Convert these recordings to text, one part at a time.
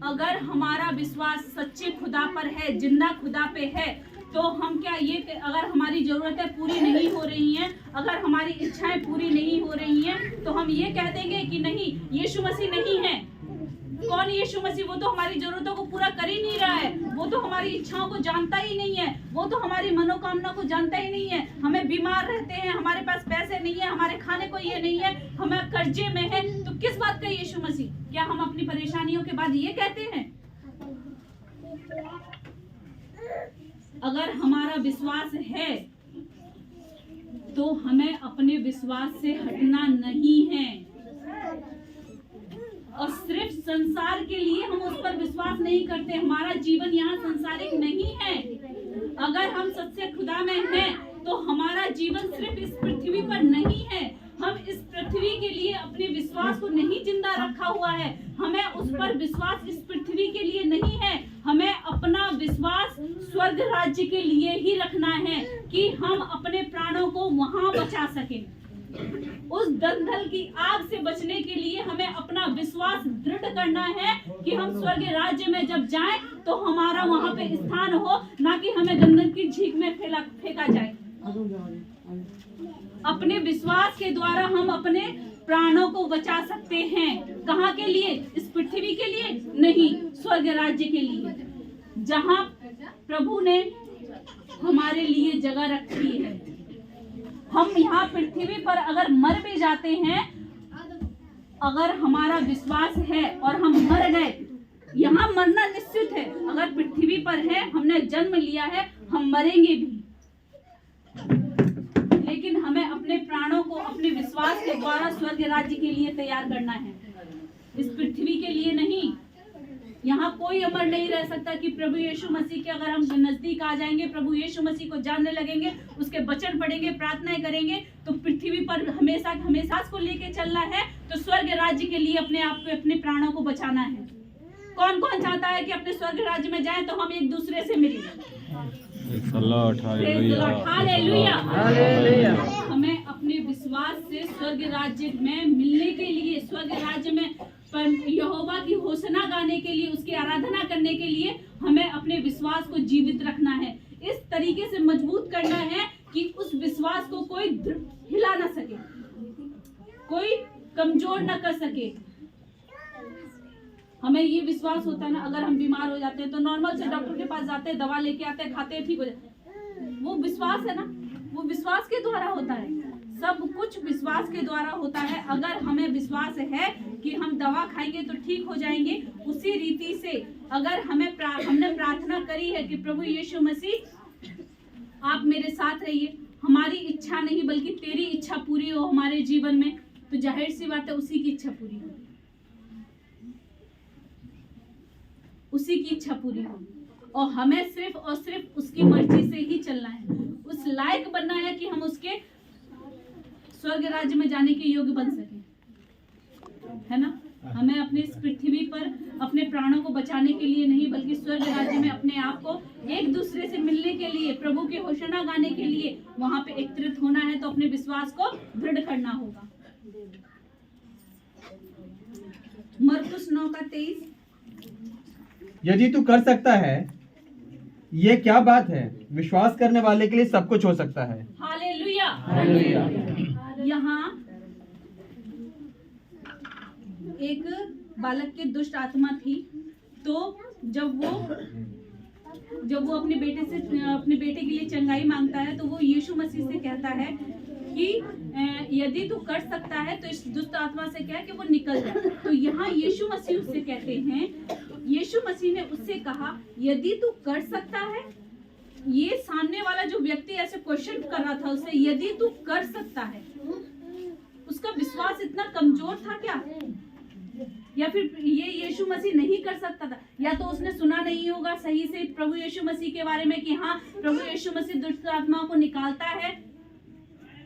अगर हमारा विश्वास सच्चे खुदा पर है, जिंदा खुदा पे है, तो हम क्या ये अगर हमारी जरूरतें पूरी नहीं हो रही हैं, अगर हमारी इच्छाएं पूरी नहीं हो रही हैं, तो हम ये कह देंगे कि नहीं, यीशु मसीह नहीं है। कौन यीशु मसीह? वो तो हमारी जरूरतों को पूरा कर ही नहीं रहा है, वो तो हमारी इच्छाओं को जानता ही नहीं है, वो तो हमारी मनोकामना को जानता ही नहीं है। हमें बीमार रहते हैं, हमारे पास पैसे नहीं है, हमारे खाने को ये नहीं है, हमें कर्जे में है, तो किस बात का यीशु मसीह? क्या हम अपनी परेशानियों के बाद ये कहते हैं? अगर हमारा विश्वास है तो हमें अपने विश्वास से हटना नहीं है, और सिर्फ संसार के लिए हम उस पर विश्वास नहीं करते। हमारा जीवन यहाँ संसारिक नहीं है। अगर हम सच्चे खुदा में हैं तो हमारा जीवन सिर्फ इस पृथ्वी पर नहीं है। हम इस पृथ्वी के लिए अपने विश्वास को नहीं जिंदा रखा हुआ है। हमें उस पर विश्वास इस पृथ्वी के लिए नहीं है। हमें अपना विश्वास स्वर्ग राज्य के लिए ही रखना है कि हम अपने प्राणों को वहां बचा सकें। उस दलदल की आग से बचने के लिए हमें अपना विश्वास दृढ़ करना है कि हम स्वर्ग राज्य में जब जाएं तो हमारा वहां पे स्थान हो, ना कि हमें गंदगी की झीक में फेंका जाए। अपने विश्वास के द्वारा हम अपने प्राणों को बचा सकते हैं। कहाँ के लिए? इस पृथ्वी के लिए नहीं, स्वर्ग राज्य के लिए, जहाँ प्रभु ने हमारे लिए जगह रखी है। हम यहाँ पृथ्वी पर अगर मर भी जाते हैं, अगर हमारा विश्वास है और हम मर गए, यहाँ मरना निश्चित है। अगर पृथ्वी पर है, हमने जन्म लिया है, हम मरेंगे भी, लेकिन हमें अपने प्राणों को अपने विश्वास के द्वारा स्वर्ग राज्य के लिए तैयार करना है, इस पृथ्वी के लिए नहीं। यहाँ कोई अमर नहीं रह सकता कि प्रभु यीशु मसीह के अगर हम नजदीक आ जाएंगे, प्रभु यीशु मसीह को जानने लगेंगे, उसके वचन पढ़ेंगे, प्रार्थनाएं करेंगे, तो पृथ्वी पर हमेशा हमेशा को लेके चलना है। तो स्वर्ग राज्य के लिए अपने आप को, अपने प्राणों को बचाना है। कौन कौन चाहता है कि अपने स्वर्ग राज्य में जाएं तो हम एक दूसरे से मिलें? हालेलुया। हमें अपने विश्वास से स्वर्ग राज्य में मिलने के लिए, स्वर्ग राज्य में यहोवा की होसना गाने के लिए, उसकी आराधना करने के लिए हमें अपने विश्वास को जीवित रखना है। इस तरीके से मजबूत करना है कि उस विश्वास को कोई हिला ना सके, कोई कमजोर ना कर सके। हमें ये विश्वास होता है ना, अगर हम बीमार हो जाते हैं तो नॉर्मल से डॉक्टर के पास जाते हैं, दवा लेके आते हैं, खाते हैं, ठीक हो जाते। वो विश्वास है ना, वो विश्वास के द्वारा होता है। सब कुछ विश्वास के द्वारा होता है। अगर हमें विश्वास है कि हम दवा खाएंगे तो ठीक हो जाएंगे, उसी रीति से अगर हमने प्रार्थना करी है कि प्रभु यीशु मसीह आप मेरे साथ रहिए, हमारी इच्छा नहीं बल्कि तेरी इच्छा पूरी हो हमारे जीवन में, तो जाहिर सी बात है उसी की इच्छा पूरी हो, उसी की इच्छा पूरी हो। और हमें सिर्फ और सिर्फ उसकी मर्जी से ही चलना है, उस लायक बनना है कि हम उसके स्वर्ग राज्य में जाने के योग्य बन सके, है ना। हमें अपने इस पृथ्वी पर अपने प्राणों को बचाने के लिए नहीं, बल्कि स्वर्ग राज्य में अपने आप को एक दूसरे से मिलने के लिए, प्रभु के होशना गाने के लिए वहां पे एकत्रित होना है। तो अपने विश्वास को दृढ़ करना होगा। मरकुस 9:23, यदि तू कर सकता है, ये क्या बात है, विश्वास करने वाले के लिए सब कुछ हो सकता है। हालेलुया। यहाँ एक बालक की दुष्ट आत्मा थी, तो जब वो अपने बेटे के लिए चंगाई मांगता है, तो वो यीशु मसीह से कहता है कि यदि तू कर सकता है तो इस दुष्ट आत्मा से क्या है कि वो निकल जाए। तो यहाँ यीशु मसीह उससे कहते हैं, यीशु मसीह ने उससे कहा यदि तू कर सकता है। ये सामने वाला जो व्यक्ति ऐसे क्वेश्चन कर रहा था उससे, यदि तू कर सकता है, उसका विश्वास इतना कमजोर था क्या, या फिर ये यीशु मसीह नहीं कर सकता था, या तो उसने सुना नहीं होगा सही से प्रभु यीशु मसीह के बारे में कि हाँ प्रभु यीशु मसीह दुष्ट आत्माओं को निकालता है,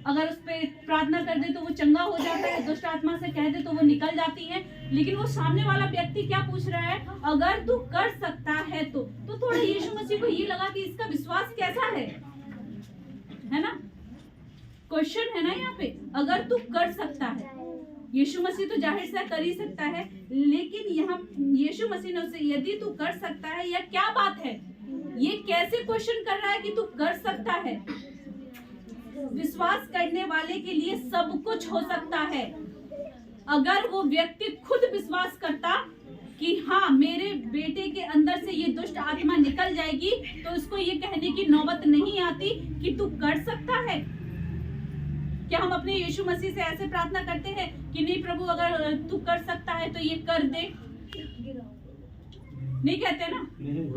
अगर उस पर प्रार्थना कर दे तो वो चंगा हो जाता है, दुष्ट आत्मा से कह दे तो वो निकल जाती है। लेकिन वो सामने वाला व्यक्ति क्या पूछ रहा है, अगर तू कर सकता है तो थोड़ा यीशु मसीह को ये लगा कि इसका विश्वास कैसा है ना, क्वेश्चन है ना यहाँ पे, अगर तू कर सकता है यीशु मसीह तो जाहिर सा कर ही सकता है, लेकिन यहाँ यीशु मसीह ने उससे यदि तू कर सकता है, यह क्या बात है? ये कैसे क्वेश्चन कर रहा है कि तू कर सकता है? विश्वास करने वाले के लिए सब कुछ हो सकता है। अगर वो व्यक्ति खुद विश्वास करता कि हाँ मेरे बेटे के अंदर से ये दुष्ट आत्मा निकल जाएगी, तो उसको ये कहने की नौबत नहीं आती कि तू कर सकता है। क्या हम अपने यीशु मसीह से ऐसे प्रार्थना करते हैं कि नहीं प्रभु अगर तू कर सकता है तो ये कर दे? नहीं कहते ना।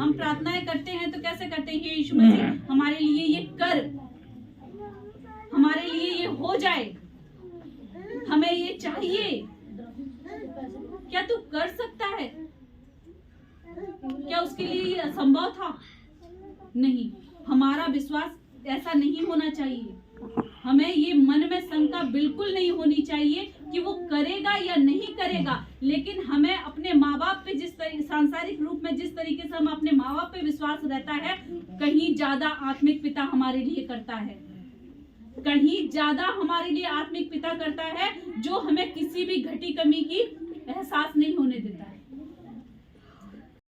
हम प्रार्थनाएं करते हैं तो कैसे करते हैं? यीशु मसीह हमारे लिए ये कर, हमारे लिए ये हो जाए, हमें ये चाहिए। क्या तू कर सकता है? क्या उसके लिए ये असंभव था? नहीं। हमारा विश्वास ऐसा नहीं होना चाहिए। हमें ये मन में शंका बिल्कुल नहीं होनी चाहिए कि वो करेगा या नहीं करेगा, लेकिन हमें अपने माँ बाप पे जिस तरीके सांसारिक रूप में जिस तरीके से हम अपने माँ बाप पे विश्वास रहता है, कहीं ज्यादा आत्मिक पिता हमारे लिए करता है, कहीं ज्यादा हमारे लिए आत्मिक पिता करता है, जो हमें किसी भी घटी कमी की एहसास नहीं होने देता है।